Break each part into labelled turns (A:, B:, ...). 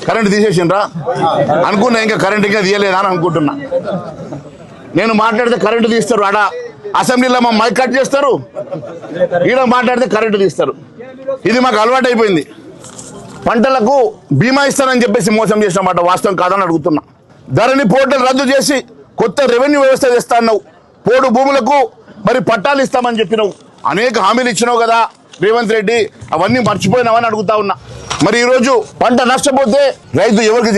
A: Current తీసేసిండ్రా అనుకున్నా, ఇంకా current ఇంకా తీయలేదా అని అనుకుంటున్నా. నేను మాట్లాడితే కరెంటు తీస్తారు, ఆడ అసెంబ్లీలో మా మైక్ కట్ చేస్తారు, ఈడ మాట్లాడితే కరెంటు తీస్తారు. ఇది మాకు అలవాటు అయిపోయింది. పంటలకు బీమా ఇస్తానని చెప్పేసి మోసం చేసిన మాట వాస్తవం కాదని అడుగుతున్నా. ధరణి పోర్టల్ రద్దు చేసి కొత్త రెవెన్యూ వ్యవస్థ తెస్తాన్నావు, పోడు భూములకు మరి పట్టాలు ఇస్తామని చెప్పినావు, అనేక హామీలు ఇచ్చినావు కదా రేవంత్ రెడ్డి, అవన్నీ మర్చిపోయినావని అడుగుతా ఉన్నా. మరి ఈరోజు పంట నష్టపోతే రైతు ఎవరికి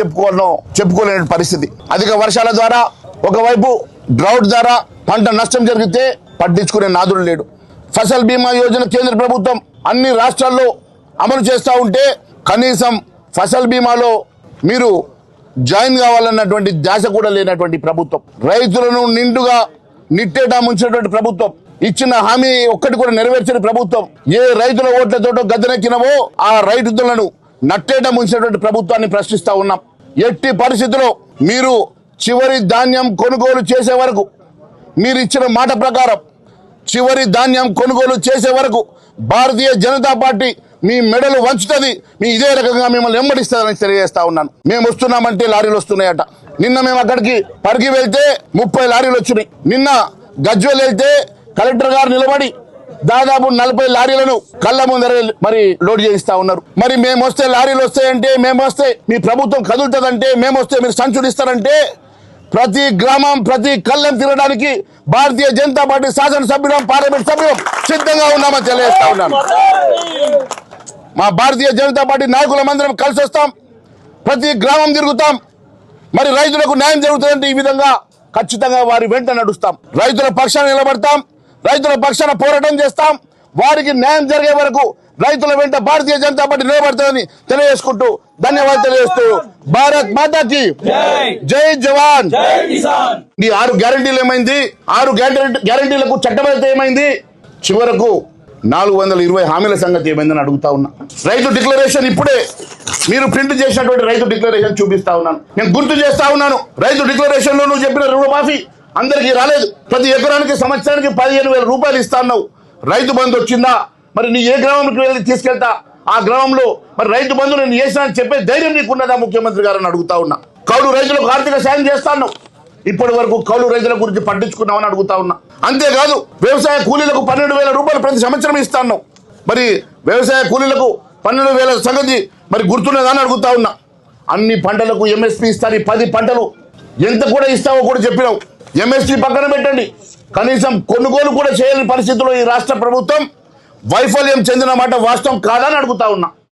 A: చెప్పుకోలేని పరిస్థితి. అధిక వర్షాల ద్వారా ఒకవైపు డ్రౌట్ ద్వారా పంట నష్టం జరిగితే పట్టించుకునే నాదుడు లేడు. ఫసల్ బీమా యోజన కేంద్ర ప్రభుత్వం అన్ని రాష్ట్రాల్లో అమలు చేస్తూ ఉంటే కనీసం ఫసల్ బీమాలో మీరు జాయిన్ కావాలన్నటువంటి ధ్యాస కూడా లేనటువంటి ప్రభుత్వం, రైతులను నిండుగా నిట్టేటా ముంచినటువంటి ప్రభుత్వం, ఇచ్చిన హామీ ఒక్కటి కూడా నెరవేర్చిన ప్రభుత్వం, ఏ రైతుల ఓట్లతోటో గద్దెనెక్కినవో ఆ రైతులను నట్టేటా ముంచినటువంటి ప్రభుత్వాన్ని ప్రశ్నిస్తా ఉన్నాం. ఎట్టి పరిస్థితుల్లో మీరు చివరి ధాన్యం కొనుగోలు చేసే వరకు, మీరు ఇచ్చిన మాట ప్రకారం చివరి ధాన్యం కొనుగోలు చేసే వరకు భారతీయ జనతా పార్టీ మీ మెడలు వంచుతుంది, మీ ఇదే రకంగా మిమ్మల్ని వెంబడిస్తారని తెలియజేస్తా ఉన్నాను. మేము వస్తున్నామంటే లారీలు వస్తున్నాయట. నిన్న మేము అక్కడికి పరిగి వెళ్తే 30 లారీలు వచ్చినాయి. నిన్న గజ్వేల్ వెళ్తే కలెక్టర్ గారు నిలబడి దాదాపు 40 లారీలను కళ్ళ ముందర మరి లోడ్ చేయిస్తా ఉన్నారు. మరి మేము వస్తే లారీలు వస్తాయంటే, మేము వస్తే మీ ప్రభుత్వం కదులుతుందంటే, మేము వస్తే మీరు సంచులు ఇస్తారంటే, ప్రతి గ్రామం ప్రతి కళ్ళం తిరగడానికి భారతీయ జనతా పార్టీ శాసనసభ్యులం పార్లమెంట్ సభ్యులం సిద్ధంగా ఉన్నామని తెలియజేస్తా ఉన్నాను. మా భారతీయ జనతా పార్టీ నాయకులమందరం కలిసి వస్తాం, ప్రతి గ్రామం తిరుగుతాం. మరి రైతులకు న్యాయం జరుగుతుందంటే ఈ విధంగా ఖచ్చితంగా వారి వెంట నడుస్తాం, రైతుల పక్షాన నిలబడతాం, రైతుల పక్షాన పోరాటం చేస్తాం. వారికి న్యాయం జరిగే వరకు రైతుల వెంట భారతీయ జనతా పార్టీ నిలబడుతుందని తెలియజేసుకుంటూ ధన్యవాదాలు తెలియజేస్తూ భారత్ మాతాకి జై జవాన్. ఈ 6 గ్యారంటీలు ఏమైంది? 6 గ్యారంటీలకు చట్టబద్ధత ఏమైంది? చివరకు 420 హామీల సంగతి ఏమైందని అడుగుతా ఉన్నా. రైతు డిక్లరేషన్ ఇప్పుడే మీరు ప్రింట్ చేసినటువంటి రైతు డిక్లరేషన్ చూపిస్తా ఉన్నాను. నేను గుర్తు చేస్తా ఉన్నాను, రైతు డిక్లరేషన్ లో నువ్వు చెప్పిన రుణమాఫీ అందరికీ రాలేదు. ప్రతి ఎకరానికి సంవత్సరానికి 15,000 రూపాయలు ఇస్తా అన్నావు. రైతు బంధు వచ్చిందా? మరి నీ ఏ గ్రామంకి వెళ్ళి తీసుకెళ్తా ఆ గ్రామంలో మరి రైతు బంధు నేను చేసినా అని చెప్పే ధైర్యం నీకున్నదా ముఖ్యమంత్రి గారు అని అడుగుతా ఉన్నా. కౌలు రైతులకు ఆర్థిక సాయం చేస్తాను, ఇప్పటి వరకు కౌలు రైతుల గురించి పట్టించుకున్నామని అడుగుతా ఉన్నా. అంతేకాదు వ్యవసాయ కూలీలకు 12,000 రూపాయలు ప్రతి సంవత్సరం ఇస్తాను. మరి వ్యవసాయ కూలీలకు 12,000 సంగతి మరి గుర్తున్నదని అడుగుతా ఉన్నా. అన్ని పంటలకు ఎంఎస్పీ ఇస్తారు, 10 పంటలు ఎంత కూడా ఇస్తావో కూడా చెప్పినావు. ఎంఎస్పీ పక్కన పెట్టండి, కనీసం కొనుగోలు కూడా చేయలేని పరిస్థితుల్లో ఈ రాష్ట్ర ప్రభుత్వం వైఫల్యం చెందిన మాట వాస్తవం కాదని అడుగుతా ఉన్నా.